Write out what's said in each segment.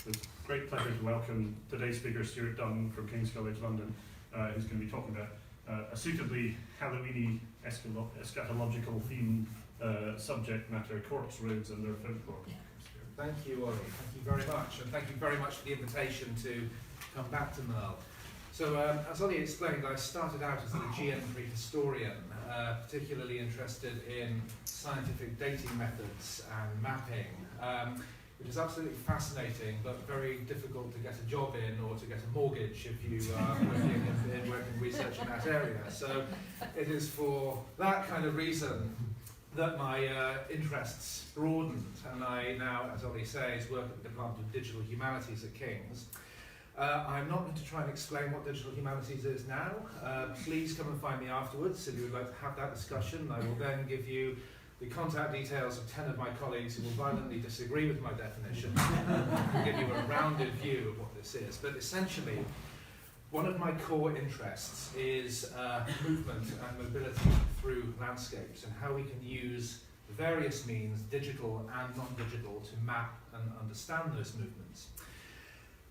It's a great pleasure to welcome today's speaker, Stuart Dunn from King's College London, who's going to be talking about a suitably Halloween-y eschatological theme subject matter, corpse roads and their folklore. Thank you, Ollie. Thank you very much. And thank you very much for the invitation to come back to Merle. So, as Ollie explained, I started out as a Aegean prehistorian, particularly interested in scientific dating methods and mapping, which is absolutely fascinating, but very difficult to get a job in or to get a mortgage if you are working in research in that area. So it is for that kind of reason that my interests broadened, and I now, as Ollie says, work at the Department of Digital Humanities at King's. I'm not going to try and explain what Digital Humanities is now. Please come and find me afterwards if you would like to have that discussion. I will then give you the contact details of 10 of my colleagues who will violently disagree with my definition and give you a rounded view of what this is. But essentially, one of my core interests is movement and mobility through landscapes and how we can use various means, digital and non-digital, to map and understand those movements.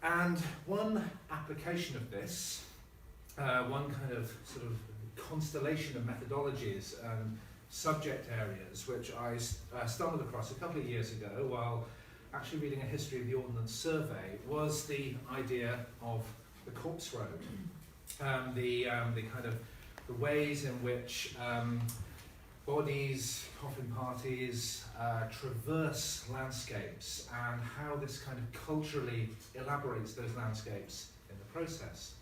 And one application of this, one kind of sort of constellation of methodologies and subject areas, which I stumbled across a couple of years ago while actually reading a history of the Ordnance Survey, was the idea of the corpse road, the kind of the ways in which bodies, coffin parties, traverse landscapes, and how this kind of culturally elaborates those landscapes in the process.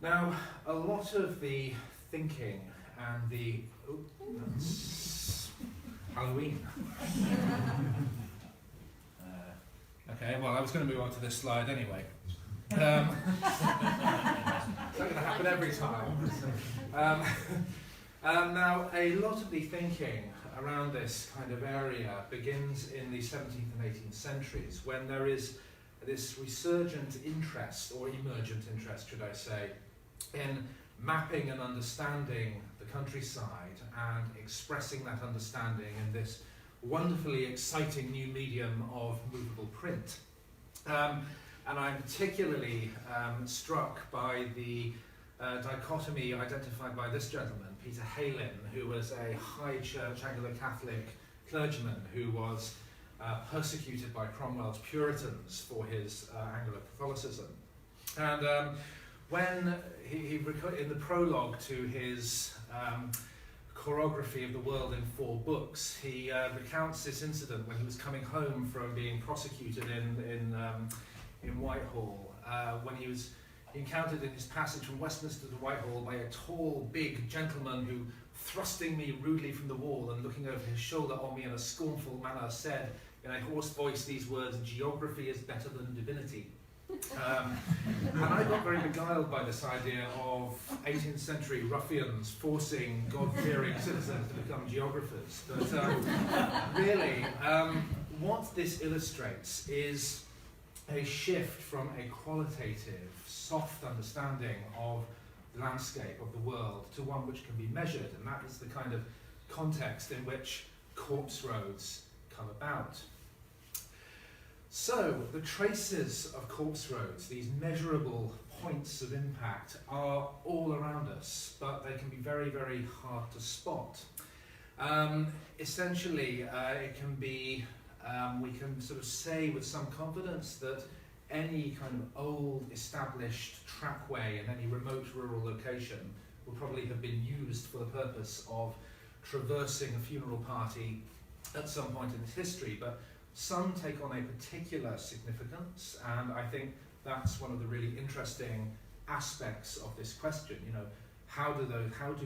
Now, a lot of the thinking and the that's Halloween. Okay, well, I was going to move on to this slide anyway. It's not going to happen every time. Now, a lot of the thinking around this kind of area begins in the 17th and 18th centuries, when there is this resurgent interest, or emergent interest, should I say, in mapping and understanding the countryside and expressing that understanding in this wonderfully exciting new medium of movable print. And I'm particularly struck by the dichotomy identified by this gentleman, Peter Heylin, who was a high church Anglo-Catholic clergyman who was persecuted by Cromwell's Puritans for his Anglo-Catholicism. And when he in the prologue to his choreography of the world in 4 books, he recounts this incident when he was coming home from being prosecuted in Whitehall, when he was encountered in his passage from Westminster to Whitehall by a tall, big gentleman who, thrusting me rudely from the wall and looking over his shoulder on me in a scornful manner, said in a hoarse voice these words, "Geography is better than divinity." And I got very beguiled by this idea of 18th century ruffians forcing God-fearing citizens to become geographers. But really, what this illustrates is a shift from a qualitative, soft understanding of the landscape of the world to one which can be measured, and that is the kind of context in which corpse roads come about. So, the traces of corpse roads, these measurable points of impact, are all around us, but they can be very, very hard to spot. Essentially, it can be, we can sort of say with some confidence that any kind of old established trackway in any remote rural location will probably have been used for the purpose of traversing a funeral party at some point in its history, but some take on a particular significance, and I think that's one of the really interesting aspects of this question. You know, how do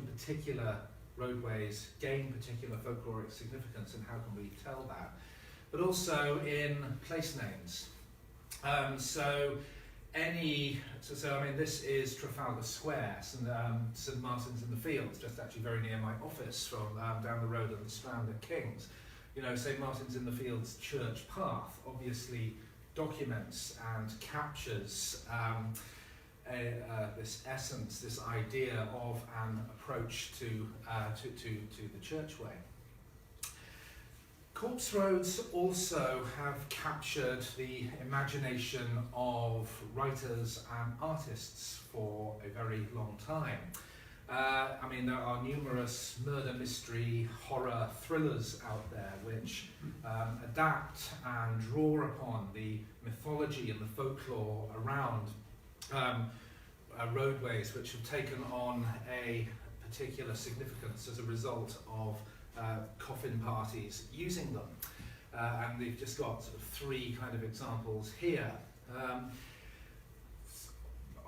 particular roadways gain particular folkloric significance, and how can we tell that? But also in place names. So I mean, this is Trafalgar Square, St Martin's in the Fields, just actually very near my office from down the road on the Strand at King's. You know, St Martin's in the Fields Church Path obviously documents and captures this essence, this idea of an approach to the Churchway. Corpse roads also have captured the imagination of writers and artists for a very long time. I mean, there are numerous murder mystery horror thrillers out there which adapt and draw upon the mythology and the folklore around roadways which have taken on a particular significance as a result of coffin parties using them. And we've just got sort of three kind of examples here.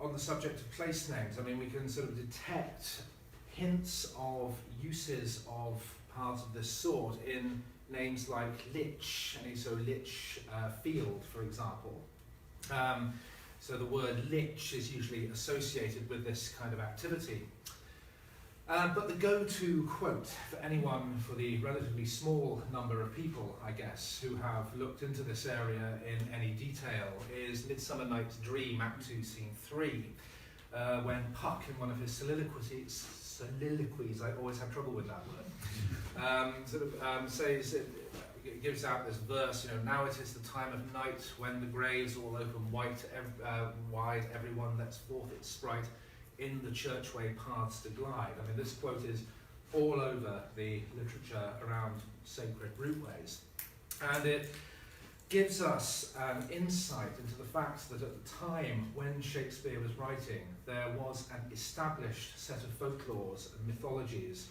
On the subject of place names, I mean, we can sort of detect hints of uses of paths of this sort in names like Lich, and so Lich Field, for example. So the word lich is usually associated with this kind of activity. But the go-to quote for anyone, for the relatively small number of people, I guess, who have looked into this area in any detail is Midsummer Night's Dream, Act 2, Scene 3, when Puck, in one of his soliloquies, I always have trouble with that word, says, it gives out this verse, you know, now it is the time of night when the graves all open wide, everyone lets forth its sprite, in the churchway paths to glide. I mean, this quote is all over the literature around sacred routeways. And it gives us an insight into the fact that at the time when Shakespeare was writing, there was an established set of folklores and mythologies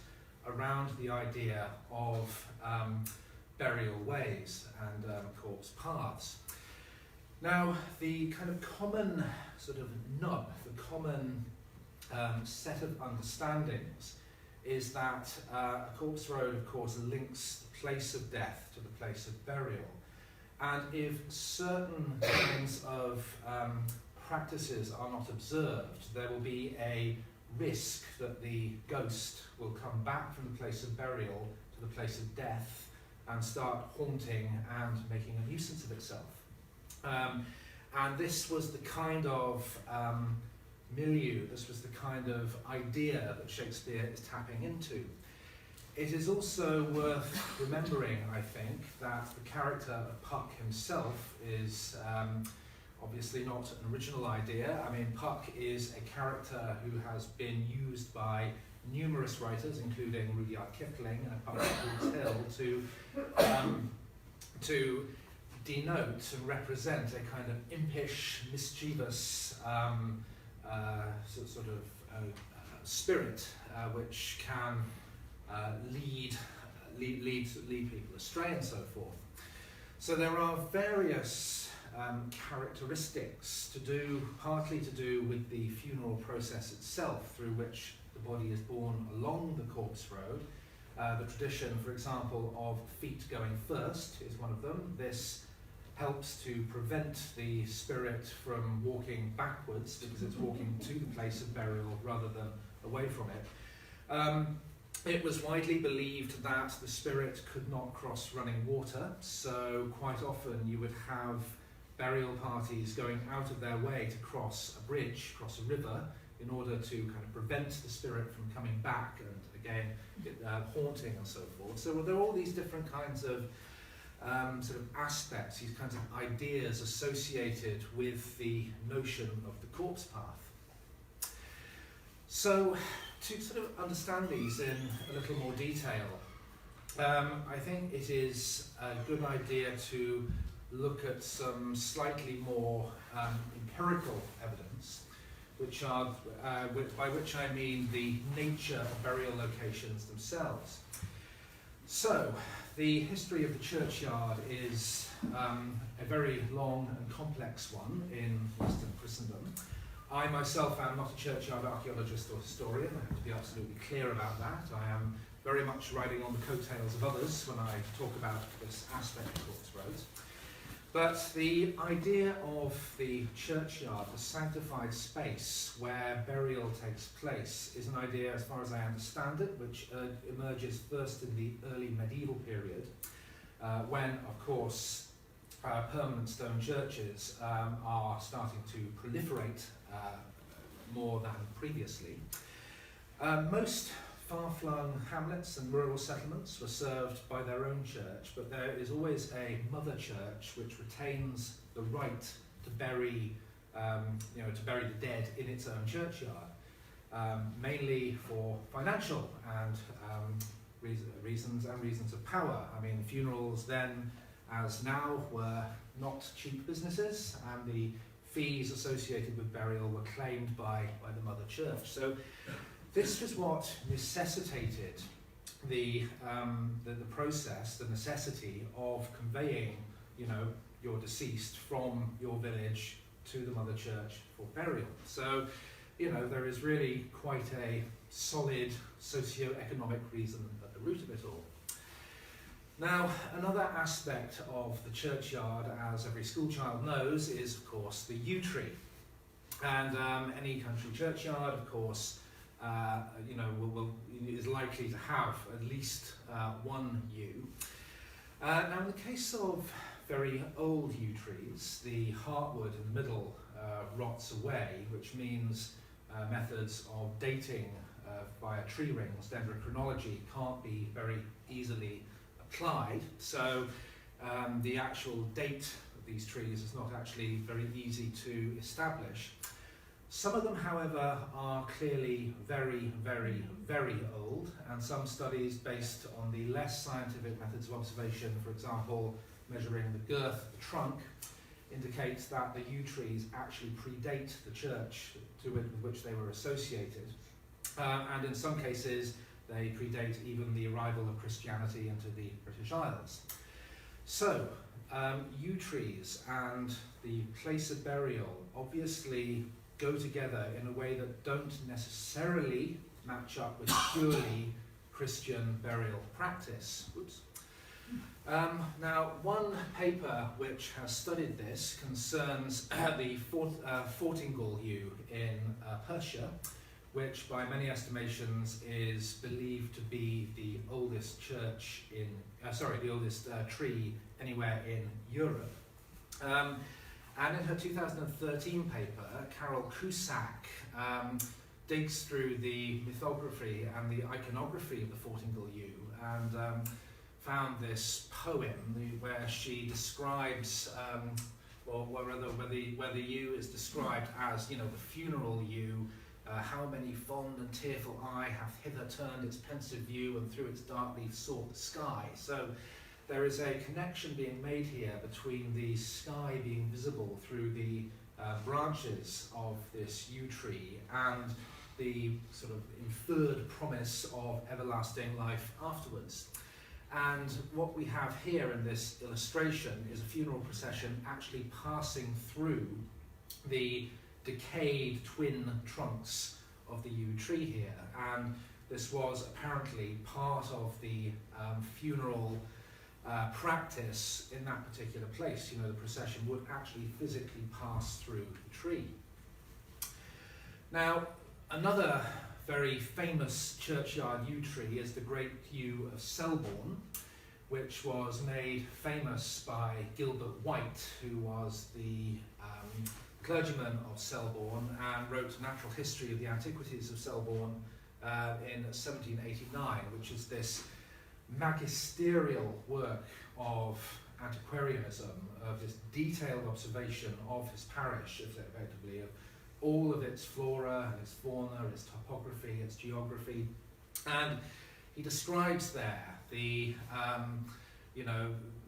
around the idea of burial ways and corpse paths. Now, the kind of common sort of nub, the common set of understandings is that a corpse road, of course, links the place of death to the place of burial. And if certain kinds of practices are not observed, there will be a risk that the ghost will come back from the place of burial to the place of death and start haunting and making a nuisance of itself. And this was the kind of milieu, this was the kind of idea that Shakespeare is tapping into. It is also worth remembering, I think, that the character of Puck himself is obviously not an original idea. I mean, Puck is a character who has been used by numerous writers, including Rudyard Kipling and a poet called Till, to denote and represent a kind of impish, mischievous sort of spirit which can lead people astray and so forth. So there are various characteristics partly to do with the funeral process itself, through which the body is borne along the corpse road. The tradition, for example, of feet going first is one of them. This helps to prevent the spirit from walking backwards because it's walking to the place of burial rather than away from it. It was widely believed that the spirit could not cross running water, so quite often you would have burial parties going out of their way to cross a bridge, cross a river, in order to kind of prevent the spirit from coming back and again haunting and so forth. So there are all these different kinds of sort of aspects, these kinds of ideas associated with the notion of the corpse path. So to sort of understand these in a little more detail, I think it is a good idea to look at some slightly more empirical evidence, which are, by which I mean the nature of burial locations themselves. So, the history of the churchyard is a very long and complex one in Western Christendom. I myself am not a churchyard archaeologist or historian, I have to be absolutely clear about that. I am very much riding on the coattails of others when I talk about this aspect of corpse roads. But the idea of the churchyard, the sanctified space where burial takes place, is an idea, as far as I understand it, which emerges first in the early medieval period, when, of course, permanent stone churches are starting to proliferate more than previously. Most far-flung hamlets and rural settlements were served by their own church, but there is always a mother church which retains the right to bury, to bury the dead in its own churchyard, mainly for financial and reasons of power. I mean, funerals then, as now, were not cheap businesses, and the fees associated with burial were claimed by the mother church. So this was what necessitated the process, the necessity of conveying, your deceased from your village to the mother church for burial. So, there is really quite a solid socio-economic reason at the root of it all. Now, another aspect of the churchyard, as every schoolchild knows, is of course the yew tree. And any country churchyard, of course, is likely to have at least one yew. Now, in the case of very old yew trees, the heartwood in the middle rots away, which means methods of dating via tree rings, dendrochronology, can't be very easily applied. So the actual date of these trees is not actually very easy to establish. Some of them, however, are clearly very, very, very old, and some studies based on the less scientific methods of observation, for example, measuring the girth of the trunk, indicates that the yew trees actually predate the church with which they were associated. And in some cases, they predate even the arrival of Christianity into the British Isles. So, yew trees and the place of burial obviously go together in a way that don't necessarily match up with purely Christian burial practice. Oops. Now, one paper which has studied this concerns the Forthcoming yew in Perthshire, which by many estimations is believed to be the oldest the oldest tree anywhere in Europe. And in her 2013 paper, Carol Cusack digs through the mythography and the iconography of the Forthcoming yew and found this poem where she describes, where the yew is described as, the funeral yew. How many fond and tearful eye hath hither turned its pensive view, and through its dark leaf sought the sky. So there is a connection being made here between the sky being visible through the branches of this yew tree and the sort of inferred promise of everlasting life afterwards. And what we have here in this illustration is a funeral procession actually passing through the decayed twin trunks of the yew tree here, and this was apparently part of the funeral practice in that particular place. The procession would actually physically pass through the tree. Now, another very famous churchyard yew tree is the great yew of Selborne, which was made famous by Gilbert White, who was the clergyman of Selborne and wrote a natural history of the antiquities of Selborne in 1789, which is this magisterial work of antiquarianism, of this detailed observation of his parish, effectively, of all of its flora, its fauna, its topography, its geography. And he describes there the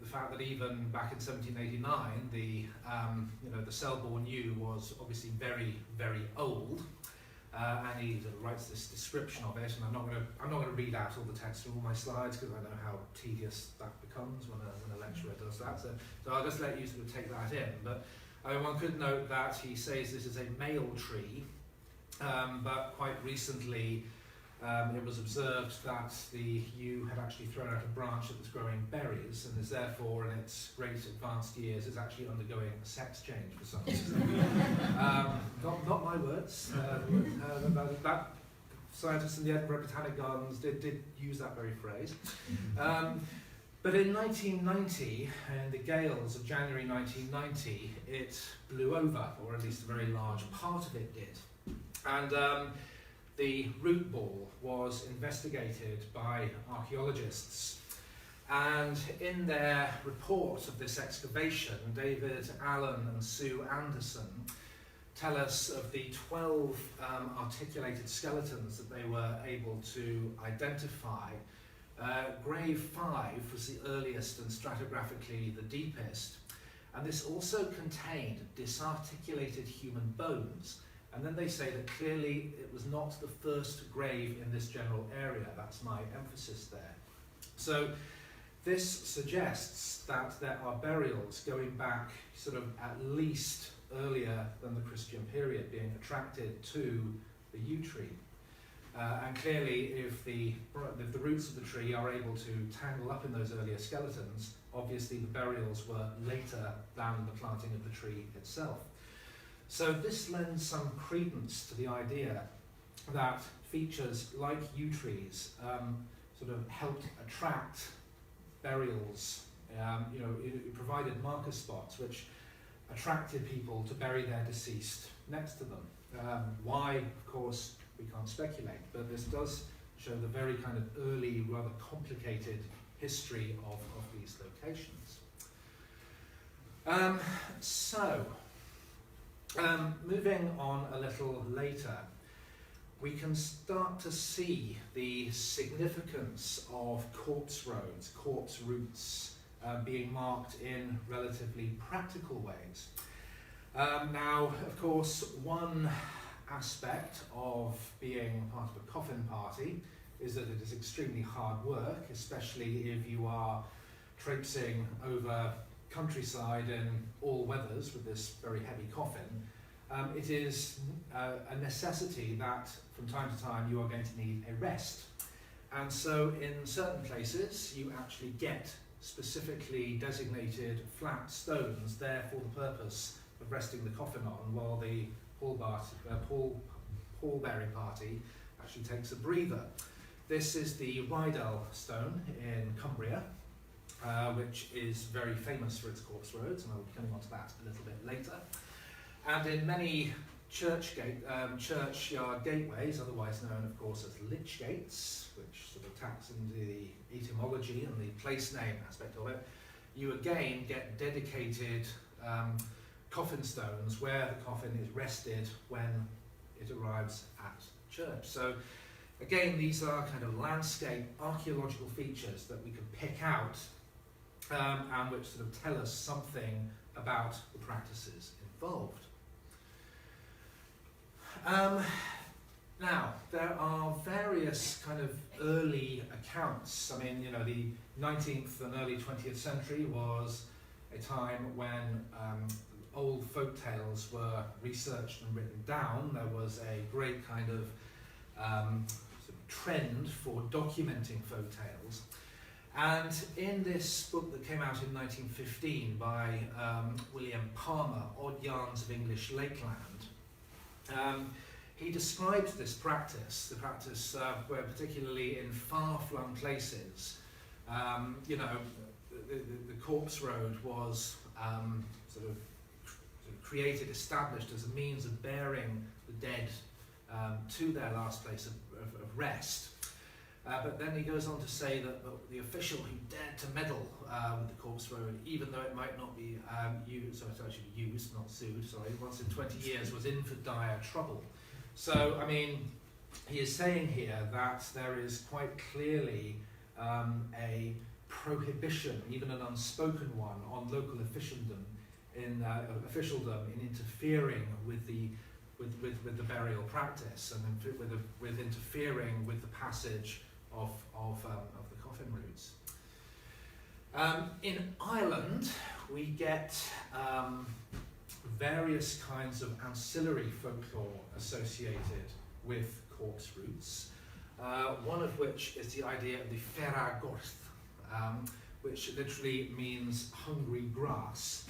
fact that even back in 1789, the Selborne yew was obviously very, very old, and he sort of writes this description of it. And I'm not going to read out all the text from all my slides because I know how tedious that becomes when a lecturer does that. So I'll just let you sort of take that in. But one could note that he says this is a male tree, but quite recently it was observed that the yew had actually thrown out a branch that was growing berries, and is therefore, in its great advanced years, is actually undergoing a sex change for some reason. Not my words. That scientists in the Edinburgh Botanic Gardens did use that very phrase. But in 1990, in the gales of January 1990, it blew over, or at least a very large part of it did. And the root ball was investigated by archaeologists, and in their report of this excavation, David Allen and Sue Anderson tell us of the 12 articulated skeletons that they were able to identify. Grave 5 was the earliest and stratigraphically the deepest, and this also contained disarticulated human bones. And then they say that clearly it was not the first grave in this general area. That's my emphasis there. So this suggests that there are burials going back sort of at least earlier than the Christian period being attracted to the yew tree. And clearly if the roots of the tree are able to tangle up in those earlier skeletons, obviously the burials were later than the planting of the tree itself. So this lends some credence to the idea that features like yew trees sort of helped attract burials. It provided marker spots which attracted people to bury their deceased next to them. Why, of course, we can't speculate, but this does show the very kind of early, rather complicated history of these locations. Moving on a little later, we can start to see the significance of corpse roads, corpse routes, being marked in relatively practical ways. Now, of course, one aspect of being part of a coffin party is that it is extremely hard work, especially if you are traipsing over countryside in all weathers with this very heavy coffin. It is a necessity that from time to time you are going to need a rest. And so in certain places you actually get specifically designated flat stones there for the purpose of resting the coffin on, while the pall-bearing party actually takes a breather. This is the Rydell stone in Cumbria, which is very famous for its corpse roads, and I'll be coming on to that a little bit later. And in many churchyard gateways, otherwise known, of course, as lich gates, which sort of taps into the etymology and the place name aspect of it, you again get dedicated coffin stones where the coffin is rested when it arrives at church. So again, these are kind of landscape archaeological features that we can pick out and which sort of tell us something about the practices involved. Now, there are various kind of early accounts. I mean, the 19th and early 20th century was a time when old folk tales were researched and written down. There was a great kind of, sort of trend for documenting folk tales. And in this book that came out in 1915 by William Palmer, Odd Yarns of English Lakeland, he describes this practice, the practice where particularly in far-flung places, the corpse road was sort of created, established as a means of bearing the dead to their last place of rest. But then he goes on to say that the official who dared to meddle with the corpse road, even though it might not be used, not sued, once in 20 years, was in for dire trouble. So, I mean, he is saying here that there is quite clearly a prohibition, even an unspoken one, on local officialdom in interfering with the burial practice and with interfering with the passage of the coffin routes. In Ireland, we get various kinds of ancillary folklore associated with corpse routes, one of which is the idea of the Ferra Gorth, which literally means hungry grass.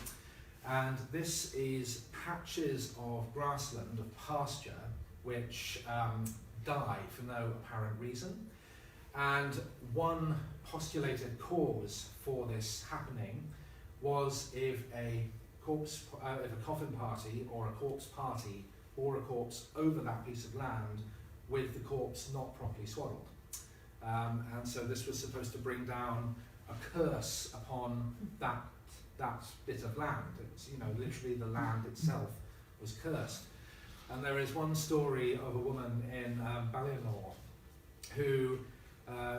And this is patches of grassland, of pasture, which die for no apparent reason. And one postulated cause for this happening was if a coffin party or a corpse party bore a corpse over that piece of land with the corpse not properly swaddled. And so this was supposed to bring down a curse upon that bit of land. It's, literally the land itself was cursed. And there is one story of a woman in Ballinor who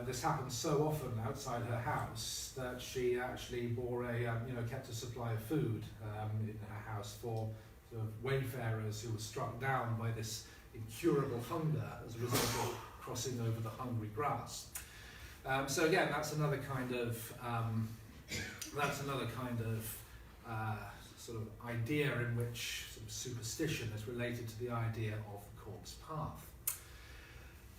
this happened so often outside her house that she actually kept a supply of food in her house for sort of wayfarers who were struck down by this incurable hunger as a result of crossing over the hungry grass. So again, that's another kind of sort of idea in which sort of superstition is related to the idea of the corpse path.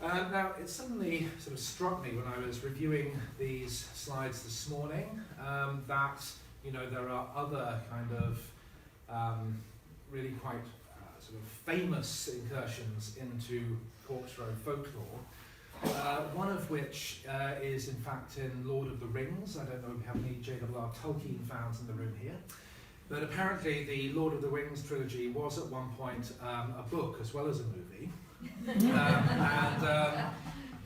Now, it suddenly sort of struck me when I was reviewing these slides this morning that there are other kind of really quite sort of famous incursions into corpse road folklore. One of which is in fact in Lord of the Rings. I don't know if we have any J.R.R. Tolkien fans in the room here. But apparently the Lord of the Rings trilogy was at one point a book as well as a movie.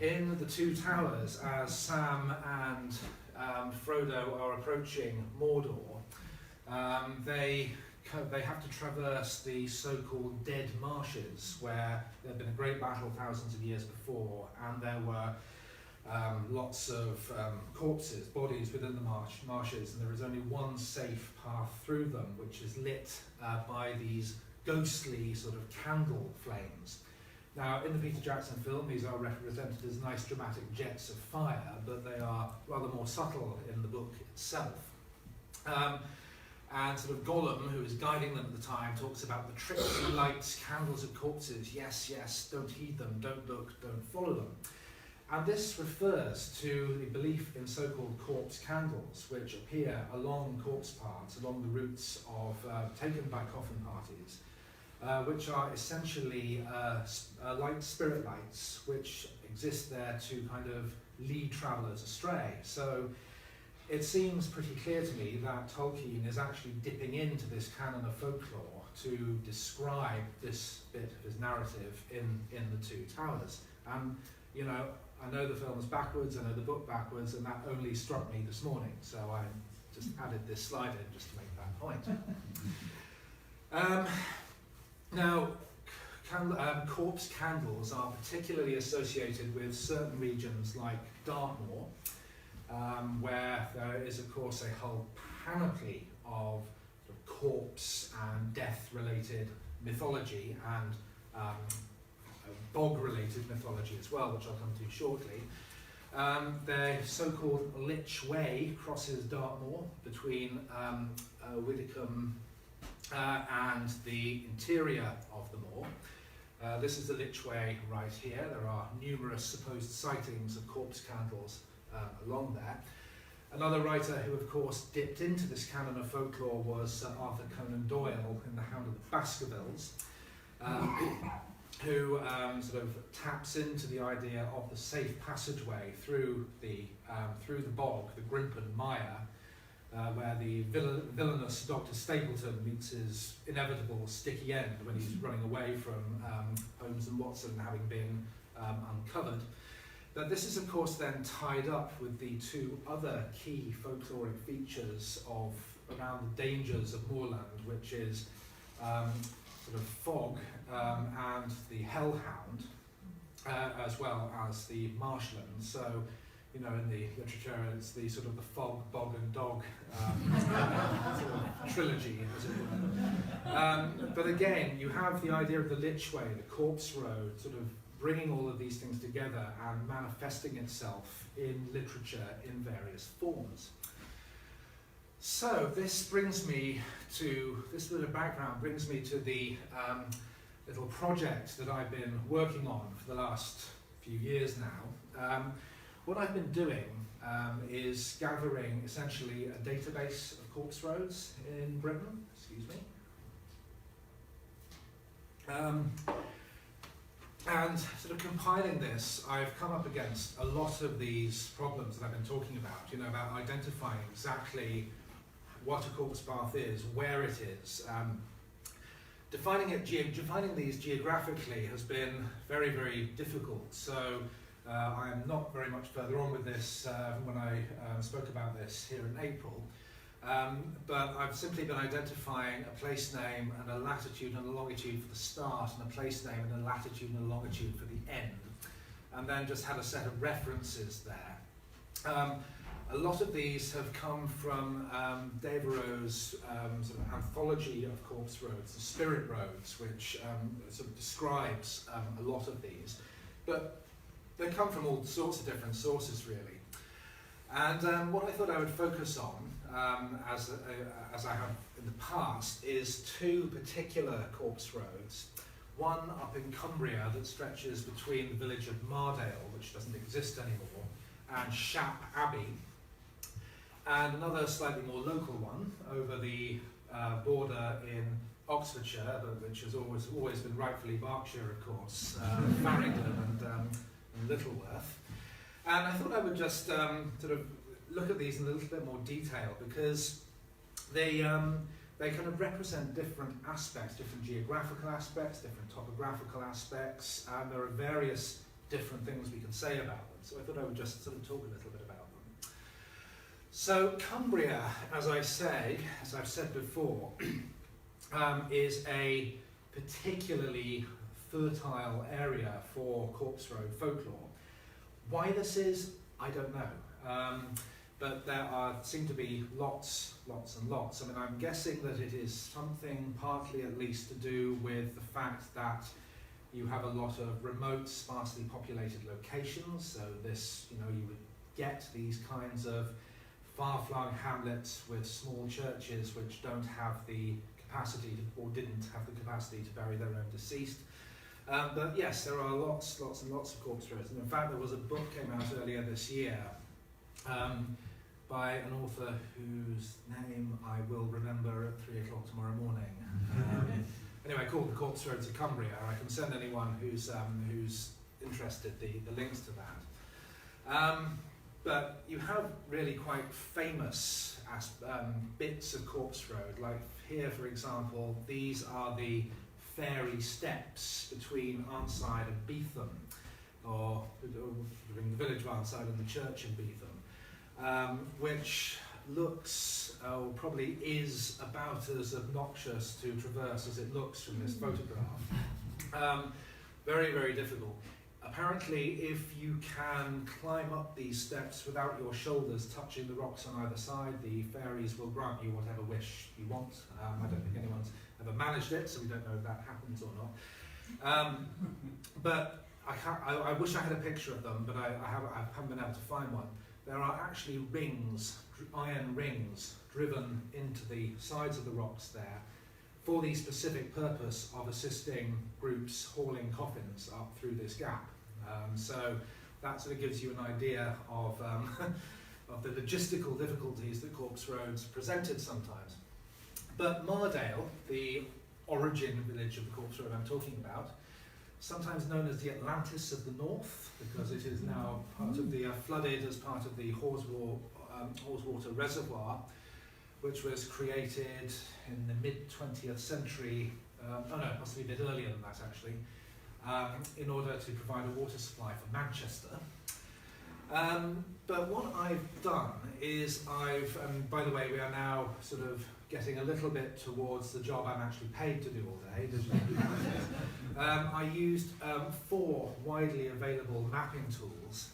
In the Two Towers, as Sam and Frodo are approaching Mordor, they have to traverse the so-called Dead Marshes, where there had been a great battle thousands of years before, and there were lots of corpses, bodies within the marshes, and there is only one safe path through them, which is lit by these ghostly sort of candle flames. Now, in the Peter Jackson film, these are represented as nice dramatic jets of fire, but they are rather more subtle in the book itself. And sort of Gollum, who is guiding them at the time, talks about the tricksy lights, candles of corpses, yes, yes, don't heed them, don't look, don't follow them. And this refers to the belief in so-called corpse candles, which appear along corpse paths, along the routes of taken by coffin parties, which are essentially light spirit lights, which exist there to kind of lead travellers astray. So it seems pretty clear to me that Tolkien is actually dipping into this canon of folklore to describe this bit of his narrative in the Two Towers. And I know the film is backwards, I know the book backwards, and that only struck me this morning, so I just added this slide in just to make that point. Now, corpse candles are particularly associated with certain regions like Dartmoor, where there is, of course, a whole panoply of corpse and death-related mythology and bog-related mythology as well, which I'll come to shortly. The so-called Lich Way crosses Dartmoor between Widdicombe and the interior of the moor. This is the Lich Way right here. There are numerous supposed sightings of corpse candles along there. Another writer who, of course, dipped into this canon of folklore was Arthur Conan Doyle in The Hound of the Baskervilles, who sort of taps into the idea of the safe passageway through the bog, the Grimpen Mire, where the villainous Dr. Stapleton meets his inevitable sticky end when he's running away from Holmes and Watson having been uncovered. But this is, of course, then tied up with the two other key folkloric features around the dangers of moorland, which is sort of fog and the hellhound, as well as the marshland. So, in the literature, it's the sort of the fog, bog, and dog sort of trilogy, as it were. But again, you have the idea of the Lich Way, the corpse road, sort of bringing all of these things together and manifesting itself in literature in various forms. So this brings me to, this little background brings me to the little project that I've been working on for the last few years now. What I've been doing is gathering essentially a database of corpse roads in Britain, excuse me. And sort of compiling this, I've come up against a lot of these problems that I've been talking about, about identifying exactly what a corpse path is, where it is. defining these geographically has been very, very difficult. So I am not very much further on with this when I spoke about this here in April. But I've simply been identifying a place name and a latitude and a longitude for the start, and a place name and a latitude and a longitude for the end, and then just had a set of references there. A lot of these have come from Devereux's sort of anthology of corpse roads, the spirit roads, which sort of describes a lot of these. But they come from all sorts of different sources, really. And what I thought I would focus on, as I have in the past, is two particular corpse roads. One up in Cumbria that stretches between the village of Mardale, which doesn't exist anymore, and Shap Abbey, and another slightly more local one over the border in Oxfordshire, which has always been rightfully Berkshire, of course, Farringdon and Littleworth. And I thought I would just sort of look at these in a little bit more detail, because they kind of represent different aspects, different geographical aspects, different topographical aspects, and there are various different things we can say about them. So I thought I would just sort of talk a little bit about them. So Cumbria, as I've said before, is a particularly fertile area for corpse road folklore. Why this is, I don't know. But there seem to be lots and lots. I mean, I'm guessing that it is something partly at least to do with the fact that you have a lot of remote, sparsely populated locations. So this, you would get these kinds of far-flung hamlets with small churches which don't have the capacity to, or didn't have the capacity to bury their own deceased. But yes, there are lots and lots of corpse roads. And in fact, there was a book came out earlier this year by an author whose name I will remember at 3 o'clock tomorrow morning. Anyway, called The Corpse Roads of Cumbria. I can send anyone who's interested the links to that. But you have really quite famous bits of corpse road. Like here, for example, these are the fairy steps between Arnside and Beetham, or between the village of Arnside and the church in Beetham, which looks, probably is about as obnoxious to traverse as it looks from this photograph. Very, very difficult. Apparently, if you can climb up these steps without your shoulders touching the rocks on either side, the fairies will grant you whatever wish you want. I don't think anyone's ever managed it, so we don't know if that happens or not. But I wish I had a picture of them, but I haven't been able to find one. There are actually rings, iron rings, driven into the sides of the rocks there for the specific purpose of assisting groups hauling coffins up through this gap. So that sort of gives you an idea of the logistical difficulties that corpse roads presented sometimes. But Mardale, the origin village of the corpse road I'm talking about, sometimes known as the Atlantis of the North, because it is now part of the flooded as part of the Haweswater Reservoir, which was created in the mid-20th century, possibly a bit earlier than that actually, in order to provide a water supply for Manchester. But what I've done is by the way, we are now sort of getting a little bit towards the job I'm actually paid to do all day, Digital Humanities. I used 4 widely available mapping tools.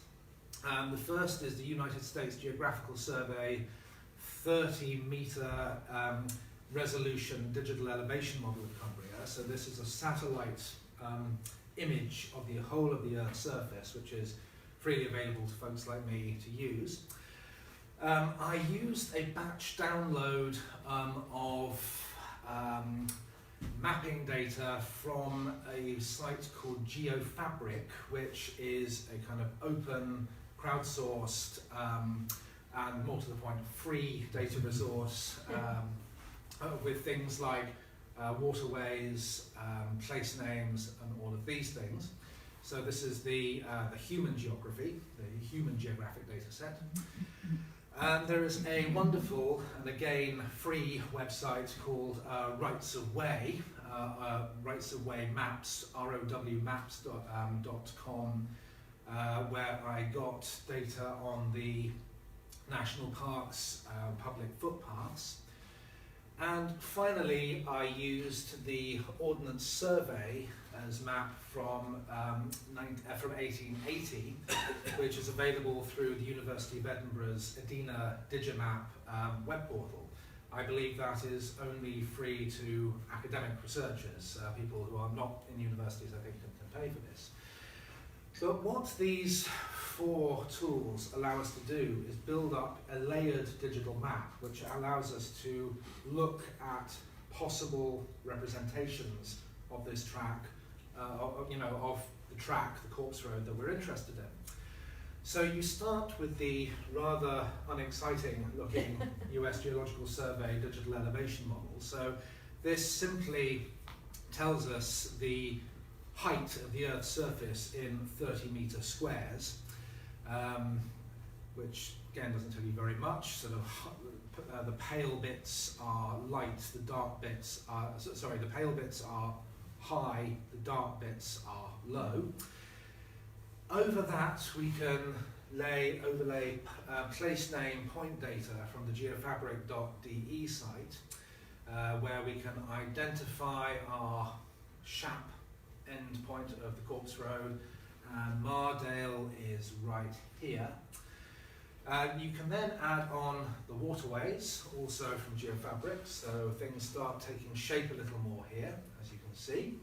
The first is the United States Geographical Survey 30-meter resolution digital elevation model of Cumbria. So this is a satellite image of the whole of the Earth's surface, which is freely available to folks like me to use. I used a batch download of mapping data from a site called GeoFabric, which is a kind of open, crowdsourced, and more to the point, free data resource with things like waterways, place names, and all of these things. So this is the human geography, the human geographic data set. And there is a wonderful, and again, free website called Rights of Way, rights of way maps, rowmaps.com, where I got data on the national parks, public footpaths. And finally, I used the Ordnance Survey as map from 1880, which is available through the University of Edinburgh's Edina Digimap web portal. I believe that is only free to academic researchers, people who are not in universities, I think, can pay for this. But what these 4 tools allow us to do is build up a layered digital map, which allows us to look at possible representations of this track, of the track, the corpse road that we're interested in. So you start with the rather unexciting looking US Geological Survey digital elevation model. So this simply tells us the height of the Earth's surface in 30-meter squares, which again doesn't tell you very much. Sort of the pale bits are light, the dark bits are, the pale bits are high, the dark bits are low. Over that we can overlay place name point data from the geofabric.de site, where we can identify our Shap end point of the corpse road, and Mardale is right here. You can then add on the waterways, also from Geofabric, so things start taking shape a little more here, as you can see.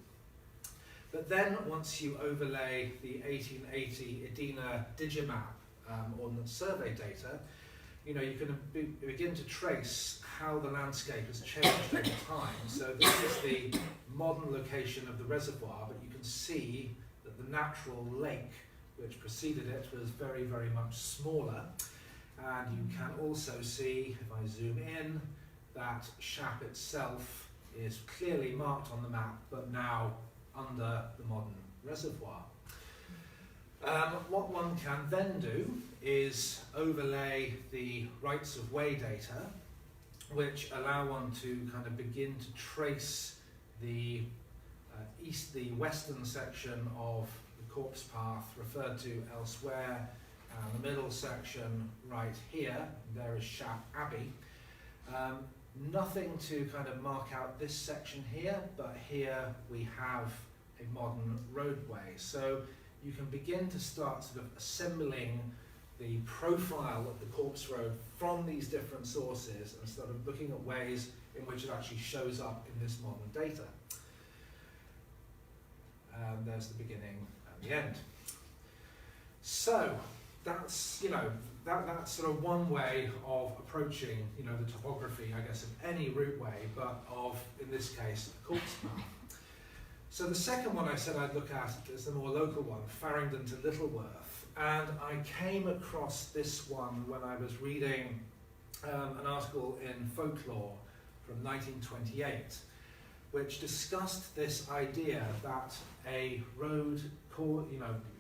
But then once you overlay the 1880 Edina Digimap Ordnance Survey data, you can begin to trace how the landscape has changed over time. So this is the modern location of the reservoir, but you can see that the natural lake which preceded it was very, very much smaller. And you can also see, if I zoom in, that Shap itself is clearly marked on the map, but now under the modern reservoir. What one can then do is overlay the rights of way data, which allow one to kind of begin to trace the western section of the corpse path referred to elsewhere, and the middle section right here. There is Shap Abbey. Nothing to kind of mark out this section here, but here we have a modern roadway. So you can begin to start sort of assembling the profile of the corpse road from these different sources and sort of looking at ways in which it actually shows up in this modern data. And there's the beginning and the end. So that's, that's sort of one way of approaching, the topography, I guess, of any routeway, but of, in this case, a corpse path. So the second one I said I'd look at is the more local one, Farringdon to Littleworth. And I came across this one when I was reading an article in Folklore from 1928, which discussed this idea that a road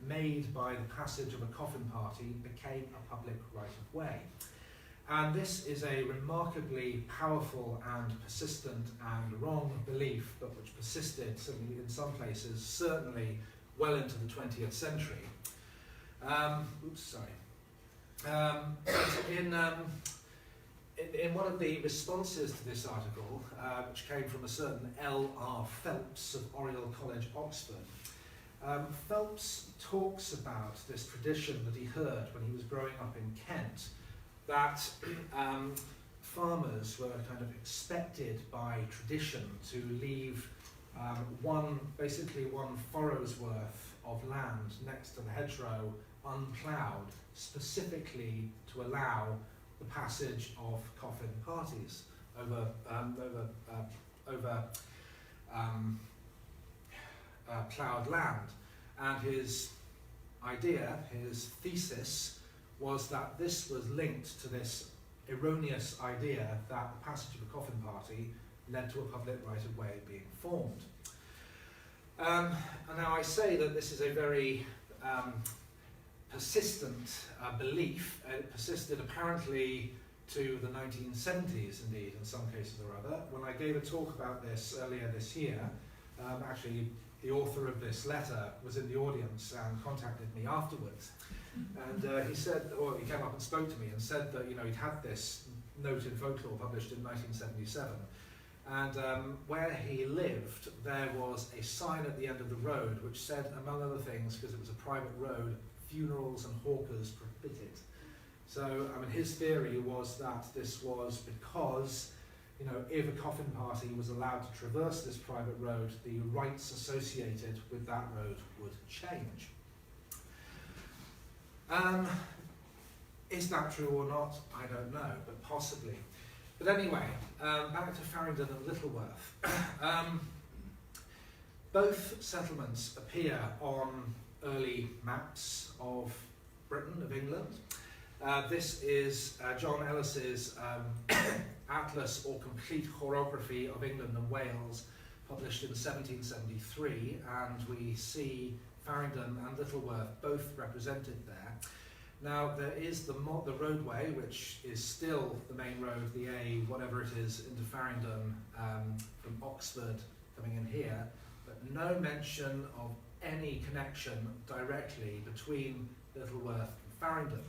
made by the passage of a coffin party became a public right-of-way. And this is a remarkably powerful and persistent and wrong belief, but which persisted certainly in some places, certainly well into the 20th century. In one of the responses to this article, which came from a certain L.R. Phelps of Oriel College, Oxford, Phelps talks about this tradition that he heard when he was growing up in Kent, that farmers were kind of expected by tradition to leave basically one furrow's worth of land next to the hedgerow unploughed, specifically to allow the passage of coffin parties over ploughed land. And his idea, his thesis, was that this was linked to this erroneous idea that the passage of a coffin party led to a public right-of-way being formed. And now I say that this is a very persistent belief. It persisted apparently to the 1970s, indeed, in some cases or other. When I gave a talk about this earlier this year, actually the author of this letter was in the audience and contacted me afterwards. And he said, or he came up and spoke to me and said that, he'd had this note in Folklore published in 1977. And where he lived, there was a sign at the end of the road which said, among other things, because it was a private road, funerals and hawkers prohibited. So, his theory was that this was because, if a coffin party was allowed to traverse this private road, the rites associated with that road would change. Is that true or not? I don't know, but possibly. But anyway, back to Farringdon and Littleworth. Both settlements appear on early maps of Britain, of England. This is John Ellis's Atlas or Complete Chorography of England and Wales, published in 1773, and we see Farringdon and Littleworth both represented there. Now, there is the roadway, which is still the main road, the A, whatever it is, into Farringdon from Oxford coming in here, but no mention of any connection directly between Littleworth and Farringdon.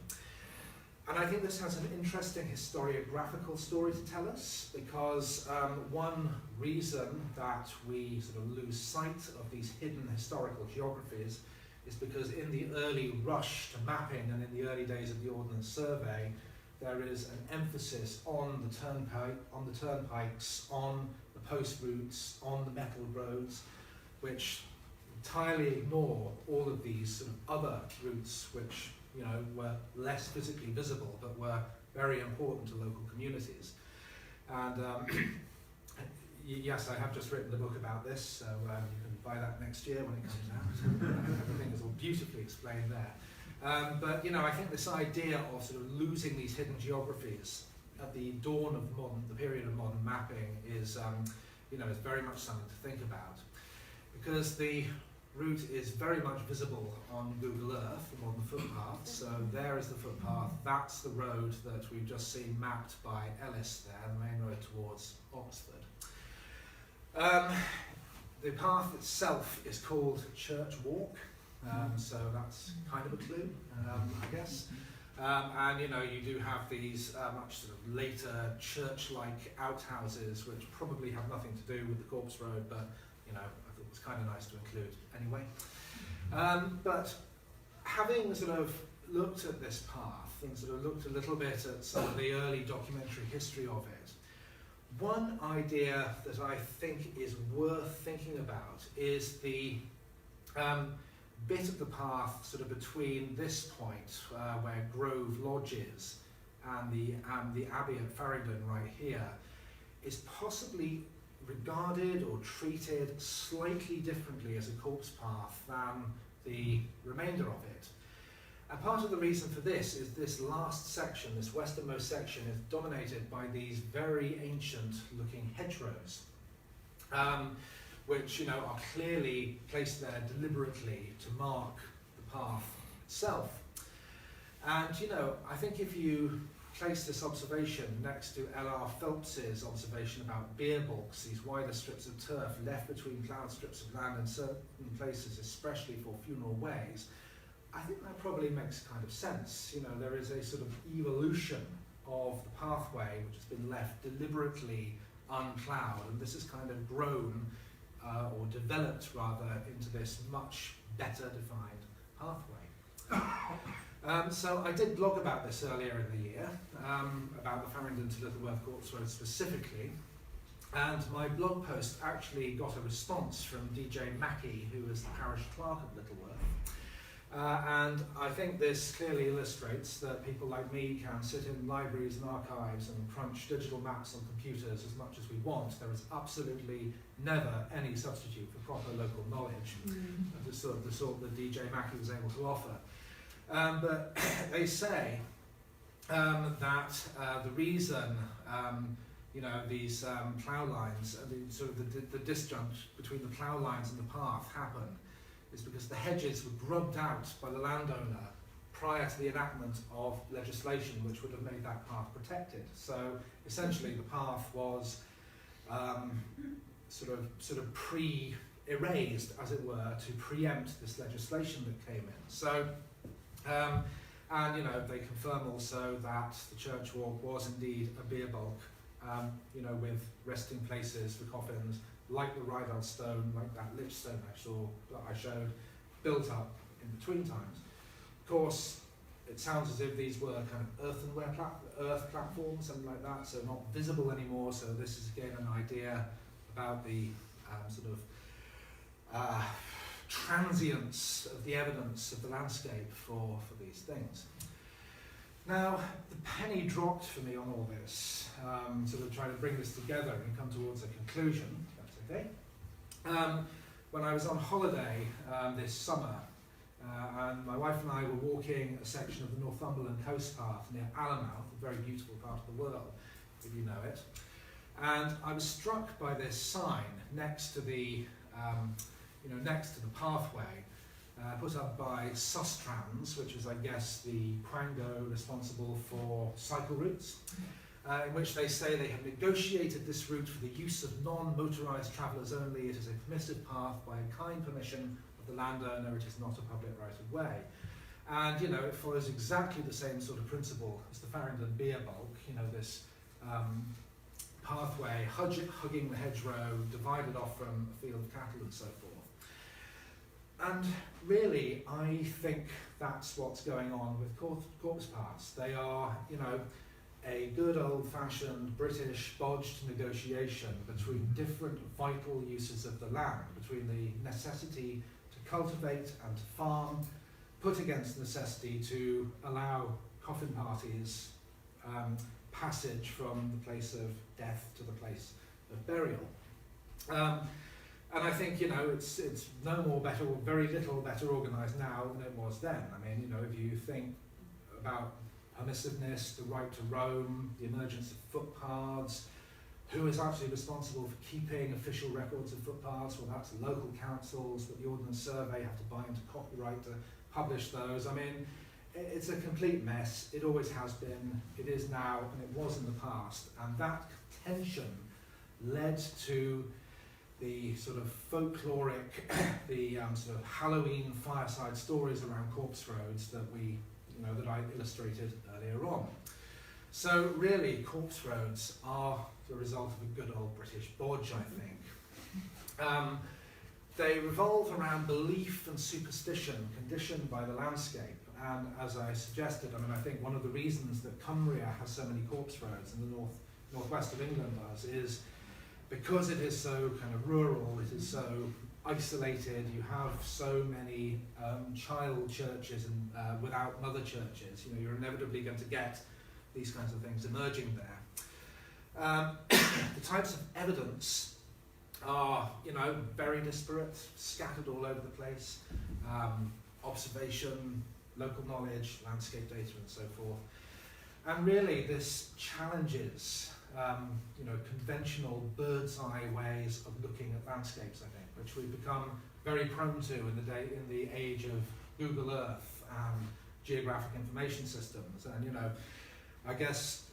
And I think this has an interesting historiographical story to tell us, because one reason that we sort of lose sight of these hidden historical geographies is because in the early rush to mapping and in the early days of the Ordnance Survey, there is an emphasis on the turnpikes, on the post routes, on the metal roads, which entirely ignore all of these sort of other routes which were less physically visible but were very important to local communities. And yes, I have just written a book about this, so you can buy that next year when it comes out. Everything is all beautifully explained there. But I think this idea of sort of losing these hidden geographies at the dawn of the period of modern mapping is, is very much something to think about, because the route is very much visible on Google Earth, the modern footpath. So there is the footpath. That's the road that we've just seen mapped by Ellis there, the main road towards Oxford. The path itself is called Church Walk, so that's kind of a clue, I guess. And you do have these much sort of later church-like outhouses, which probably have nothing to do with the Corpse Road, but I thought it was kind of nice to include anyway. But having sort of looked at this path and sort of looked a little bit at some of the early documentary history of it, one idea that I think is worth thinking about is the bit of the path sort of between this point where Grove Lodge is and the Abbey at Farringdon right here is possibly regarded or treated slightly differently as a corpse path than the remainder of it. And part of the reason for this is this last section, this westernmost section, is dominated by these very ancient looking hedgerows, which are clearly placed there deliberately to mark the path itself. And I think if you place this observation next to L.R. Phelps's observation about beer balks, these wider strips of turf left between plowed strips of land in certain places, especially for funeral ways, I think that probably makes kind of sense. There is a sort of evolution of the pathway which has been left deliberately unplowed, and this has kind of grown or developed rather into this much better defined pathway. So I did blog about this earlier in the year, about the Farringdon to Littleworth Corpse Road specifically, and my blog post actually got a response from DJ Mackey, who is the parish clerk of Littleworth. And I think this clearly illustrates that people like me can sit in libraries and archives and crunch digital maps on computers as much as we want. There is absolutely never any substitute for proper local knowledge, the sort that DJ Mackey was able to offer. But they say that the reason these plough lines, the disjunct between the plough lines and the path happen, is because the hedges were grubbed out by the landowner prior to the enactment of legislation which would have made that path protected. So essentially the path was sort of pre-erased, as it were, to preempt this legislation that came in. So, and you know, they confirm also that the church walk was indeed a beer bulk, you know, with resting places for coffins, like the Rydal stone, like that lich stone I showed, built up in between times. Of course, it sounds as if these were kind of earthenware earth platforms, something like that, so not visible anymore. So this is again an idea about the transience of the evidence of the landscape for these things. Now, the penny dropped for me on all this, sort of trying to bring this together and come towards a conclusion, if that's okay. When I was on holiday this summer, and my wife and I were walking a section of the Northumberland coast path near Allenmouth, a very beautiful part of the world, if you know it. And I was struck by this sign next to the, next to the pathway, put up by Sustrans, which is, I guess, the quango responsible for cycle routes, in which they say they have negotiated this route for the use of non-motorised travellers only. It is a permissive path by kind permission of the landowner. It is not a public right-of-way. And, you know, it follows exactly the same sort of principle as the Farringdon beer bulk, you know, this pathway hugging the hedgerow, divided off from a field of cattle and so forth. And really, I think that's what's going on with corpse paths. They are, you know, a good old-fashioned British bodged negotiation between different vital uses of the land, between the necessity to cultivate and to farm, put against the necessity to allow coffin parties passage from the place of death to the place of burial. And I think, you know, it's no more better, or very little better organised now than it was then. I mean, you know, if you think about permissiveness, the right to roam, the emergence of footpaths, who is actually responsible for keeping official records of footpaths? Well, that's local councils, but the Ordnance Survey have to buy into copyright to publish those. I mean, it's a complete mess. It always has been, it is now, and it was in the past. And that tension led to the sort of folkloric, the sort of Halloween fireside stories around corpse roads that that I illustrated earlier on. So really, corpse roads are the result of a good old British bodge, I think. They revolve around belief and superstition conditioned by the landscape. And as I suggested, I mean, I think one of the reasons that Cumbria has so many corpse roads and the northwest of England does is because it is so kind of rural, it is so isolated, you have so many child churches and without mother churches, you know, you're inevitably going to get these kinds of things emerging there. The types of evidence are, you know, very disparate, scattered all over the place. Observation, local knowledge, landscape data and so forth. And really this challenges conventional bird's eye ways of looking at landscapes, I think, which we've become very prone to in the age of Google Earth and Geographical Information Systems. And, you know, I guess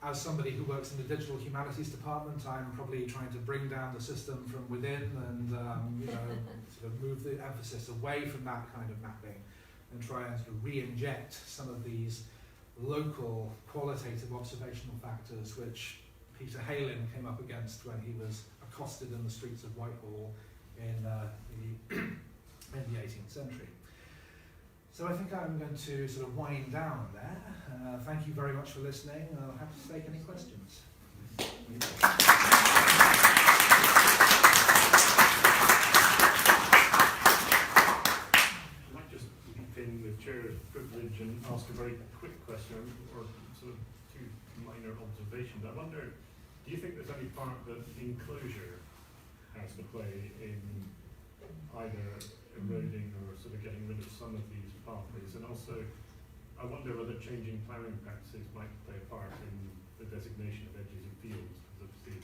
as somebody who works in the Digital Humanities department, I'm probably trying to bring down the system from within and, sort of move the emphasis away from that kind of mapping and try and sort of re-inject some of these local qualitative observational factors which Peter Heylin came up against when he was accosted in the streets of Whitehall in the 18th century. So I think I'm going to sort of wind down there. Thank you very much for listening. I'll have to take any questions. I might just leap in with chair's privilege and ask a very quick question, or sort of two minor observations. I wonder, do you think there's any part that enclosure has to play in either eroding or sort of getting rid of some of these pathways? And also, I wonder whether changing ploughing practices might play a part in the designation of edges of fields, because obviously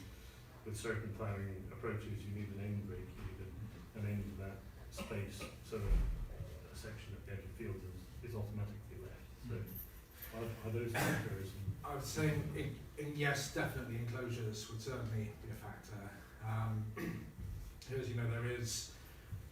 with certain ploughing approaches you need an end break, you need an end to that space, so a section of the edge of fields is automatically left. So are those factors? I would say, yes, definitely enclosures would certainly be a factor. Because, there is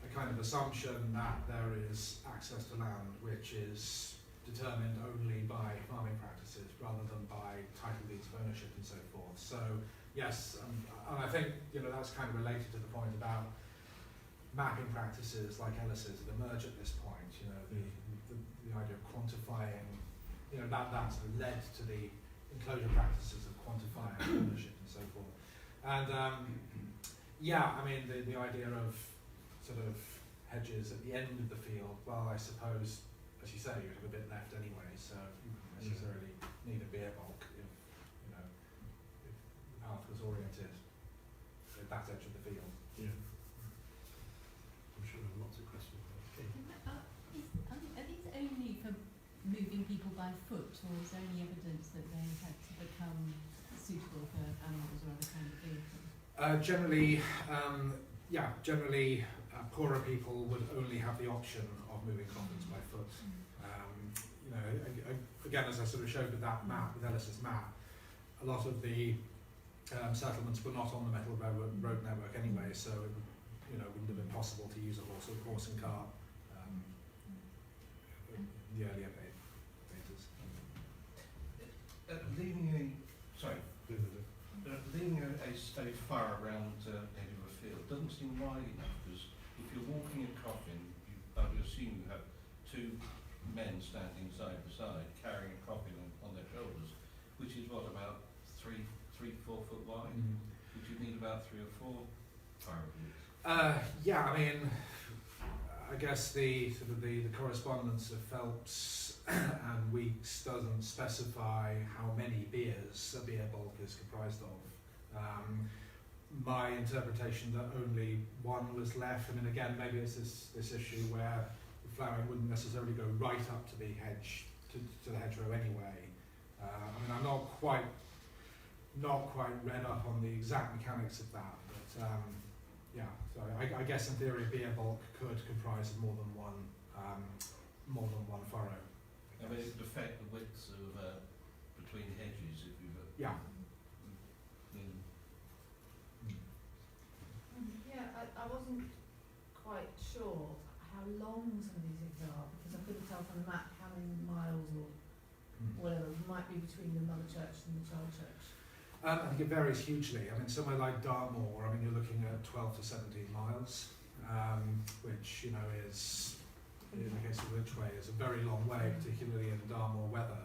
a kind of assumption that there is access to land which is determined only by farming practices rather than by title deeds of ownership and so forth. So, yes, and I think, that's kind of related to the point about mapping practices like Ellis's that emerge at this point. The idea of quantifying, that's led to the enclosure practices of quantifying ownership and so forth. And the idea of sort of hedges at the end of the field, well, I suppose, as you say, you'd have a bit left anyway, so you wouldn't necessarily need a beer bulk if the path was oriented at that edge of the field. Yeah. I'm sure there are lots of questions. Okay. Are these only for moving people by foot, or is there any evidence that they had to become suitable for animals or other kind of vehicles? Generally, poorer people would only have the option of moving coffins by foot. Again, as I sort of showed with that map, with Ellis's map, a lot of the settlements were not on the metal road network anyway, so it wouldn't have been possible to use a horse and cart in the earlier phases. Leaving a fire around the edge of a field doesn't seem wide enough, because if you're walking in a coffin, I would assume you have two men standing side by side carrying a coffin on their shoulders, which is what, about 4 foot wide? Would you need about 3 or 4 fire routes? I guess the correspondence of Phelps and Weeks doesn't specify how many beers a beer bulk is comprised of. My interpretation that only one was left. Again, maybe it's this issue where the flowering wouldn't necessarily go right up to the hedge, to the hedgerow anyway. I'm not quite read up on the exact mechanics of that, but so I guess in theory a beer bulk could comprise of more than one furrow. It would affect the widths of between hedges if you've got. Yeah. I wasn't quite sure how long some of these things are, because I couldn't tell from the map how many miles or whatever might be between the mother church and the child church. I think it varies hugely. Somewhere like Dartmoor, you're looking at 12 to 17 miles, which, is, in the case of Churchway, is a very long way, particularly in Dartmoor weather.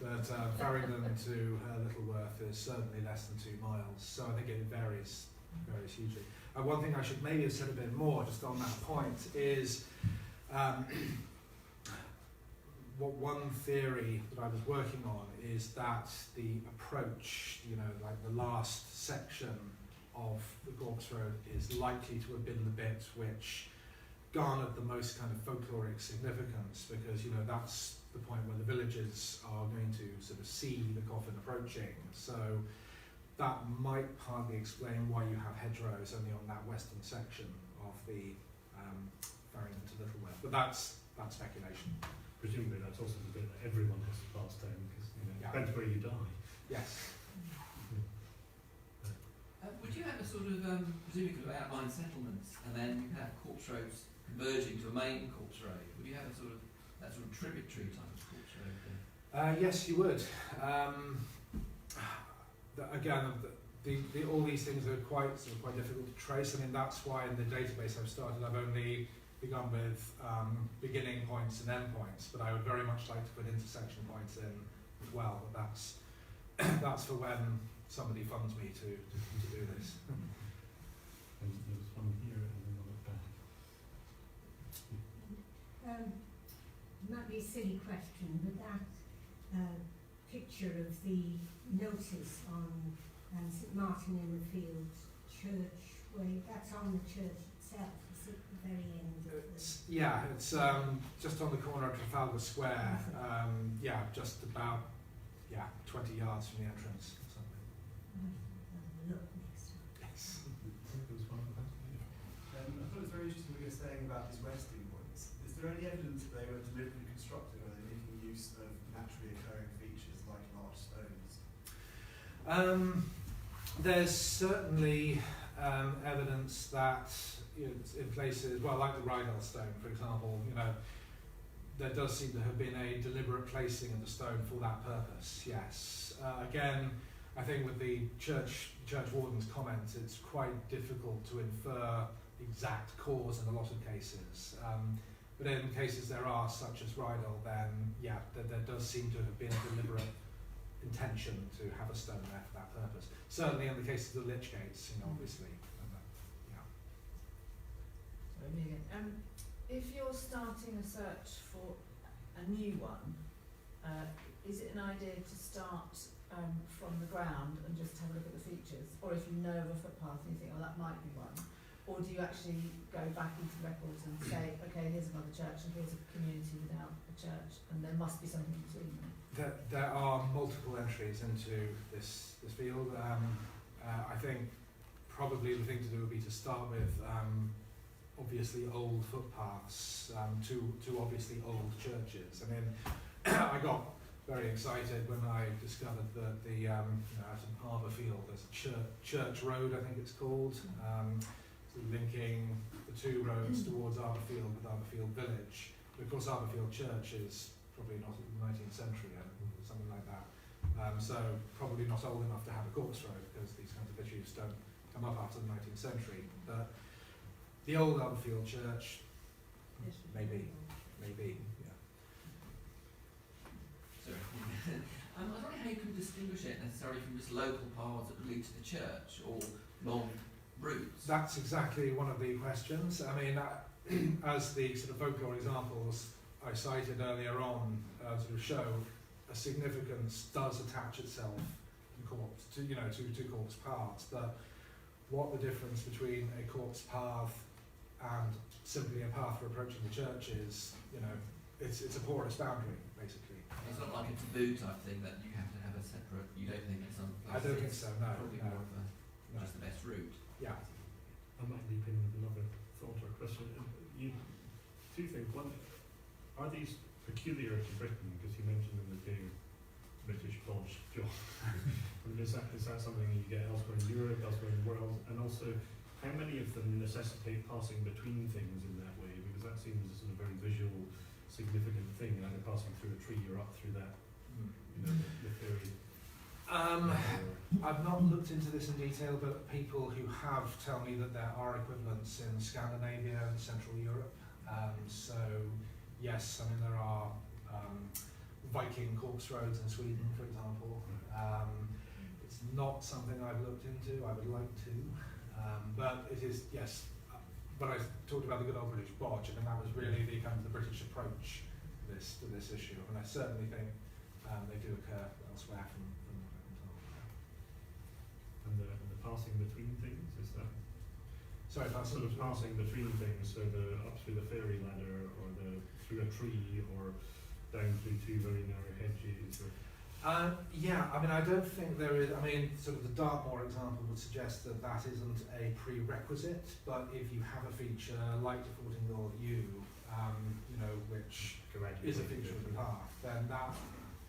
But Farringdon to Littleworth is certainly less than 2 miles, so I think it varies hugely. One thing I should maybe have said a bit more just on that point is one theory that I was working on is that the approach, like the last section of the Corpse Road is likely to have been the bit which garnered the most kind of folkloric significance, because that's the point where the villagers are going to sort of see the coffin approaching. So that might partly explain why you have hedgerows only on that western section of the Farringdon to Littleworth, but that's speculation. Presumably that's also the bit that everyone has to pass down, because depends where you die. Yes. Would you have a sort of, presumably you could outline settlements, and then you have corpse roads converging to a main corpse road? Would you have that sort of tributary type of corpse road there? Yes, you would. Again, all these things are quite difficult to trace. That's why in the database I've started, I've only begun with beginning points and end points, but I would very much like to put intersection points in as well. But that's for when somebody funds me to do this. And there's one here and then one at the back. Might be a silly question, but that picture of the notice on St Martin in the Fields Churchway, that's on the church itself, is it the very end of the... It's just on the corner of Trafalgar Square, just about 20 yards from the entrance or something. Look next time. Yes. There was one at the back. I thought it was very interesting what you were saying about these resting points. Is there there any evidence that they were deliberately constructed, or are they making use of naturally occurring features like large stones? There's certainly evidence that, you know, in places, well, like the Rydell stone, for example, you know, there does seem to have been a deliberate placing of the stone for that purpose, yes. Again, I think with the church warden's comments, it's quite difficult to infer exact cause in a lot of cases. But in cases there are, such as Rydell, then yeah, there does seem to have been a deliberate intention to have a stone there for that purpose. Certainly in the case of the lich gates, you know, obviously. Yeah. Sorry, me again. If you're starting a search for a new one, is it an idea to start from the ground and just have a look at the features? Or if you know of a footpath and you think, oh, that might be one? Or do you actually go back into records and say, okay, here's another church and here's a community without a church, and there must be something between them? There are multiple entries into this field. I think probably the thing to do would be to start with obviously old footpaths to obviously old churches. I mean, I got very excited when I discovered that the you know, out in Harbourfield there's a Church Road, I think it's called, linking the two roads towards Harbourfield with Harbourfield Village. But of course, Harbourfield Church is probably not in the 19th century, something like that. So probably not old enough to have a corpse road, because these kinds of issues don't come up after the 19th century. But the old Harbourfield Church, maybe, yeah. Sorry. I was wondering how you can distinguish it necessarily from just local paths that lead to the church or long routes. That's exactly one of the questions. I mean, as the sort of folklore examples I cited earlier on sort of show, a significance does attach itself to corpse paths. But what the difference between a corpse path and simply a path for approaching the church is, you know, it's a porous boundary, basically. It's not like a taboo type thing that you have to have a separate. You don't think it's some. I don't think so. No. Probably more of a just the best route. Yeah. I might leap in with another thought or question. Two things. One, are these peculiar to Britain? Because you mentioned them as being British bodge job. I mean, is that something you get elsewhere in Europe, elsewhere in the world? And also, how many of them necessitate passing between things in that way? Because that seems a sort of very visual, significant thing. Either passing through a tree or up through that, you know, the theory. I've not looked into this in detail, but people who have tell me that there are equivalents in Scandinavia and Central Europe. So yes, I mean there are Viking corpse roads in Sweden, for example. It's not something I've looked into. I would like to, but it is, yes. When I talked about the good old British bodge, I mean that was really the kind of the British approach to this issue, and I certainly think they do occur elsewhere from And the passing between things, is that? Sorry, Sort of passing between things, so up through the fairy ladder, or through a tree, or down through two very narrow hedges. Or yeah, I mean, I don't think there is. I mean, sort of the Dartmoor example would suggest that that isn't a prerequisite. But if you have a feature like the Fortingall Yew, you know, which is a feature of the path, then that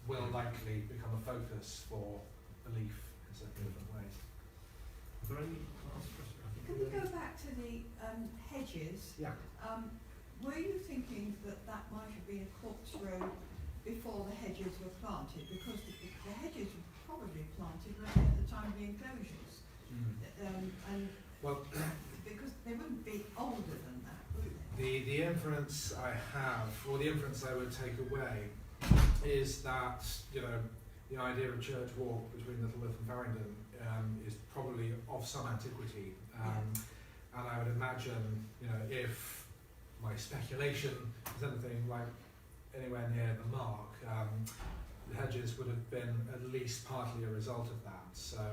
will likely become a focus for belief in certain different ways. Is there any last question? Can we go back to the hedges? Yeah. Were you thinking that might have been a corpse road before the hedges were planted? Because the hedges were probably planted right at the time of the enclosures. And well, because they wouldn't be older than that, would they? the inference I have, or the inference I would take away, is that, you know, the idea of church walk between Littleworth and Farringdon is probably of some antiquity, and I would imagine, you know, if my speculation is anything like anywhere near the mark, the hedges would have been at least partly a result of that. So,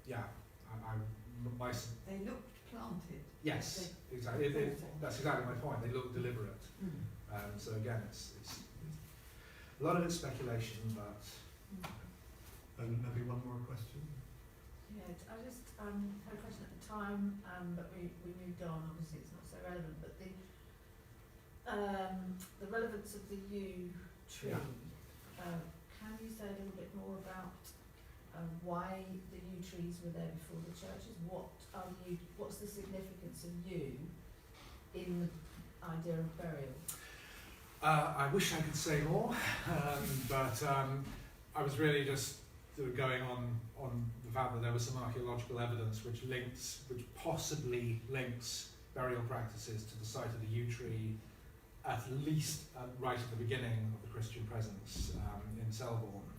yeah, They looked planted. yes, exactly. That's exactly my point. They look deliberate. So again, it's a lot of it's speculation, but. And maybe one more question. Yeah, I just had a question at the time, but we moved on. Obviously, it's not so relevant. But the relevance of the yew tree. Yeah. Can you say a little bit more about why the yew trees were there before the churches? What's the significance of yew in the idea of burial? I wish I could say more, but I was really just sort of going on the fact that there was some archaeological evidence which possibly links burial practices to the site of the yew tree, at least right at the beginning of the Christian presence in Selborne.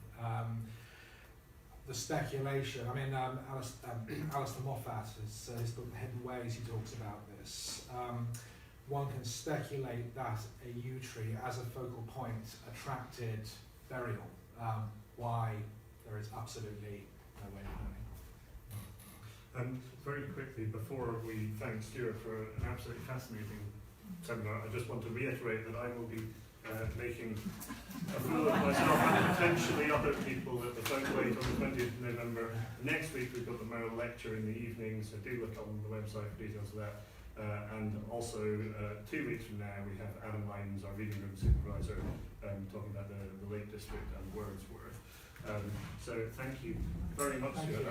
The speculation, I mean, Alistair Moffat, his book The Hidden Ways, he talks about this. One can speculate that a yew tree as a focal point attracted burial. Why, there is absolutely no way of knowing. Very quickly, before we thank Stuart for an absolutely fascinating seminar, I just want to reiterate that I will be making a fool of myself and potentially other people at the Folklore on the 20th of November. Next week we've got the Merrill Lecture in the evening, so do look on the website for details of that. And also 2 weeks from now we have Adam Lyons, our reading room supervisor, talking about the Lake District and Wordsworth. So thank you very much, Stuart.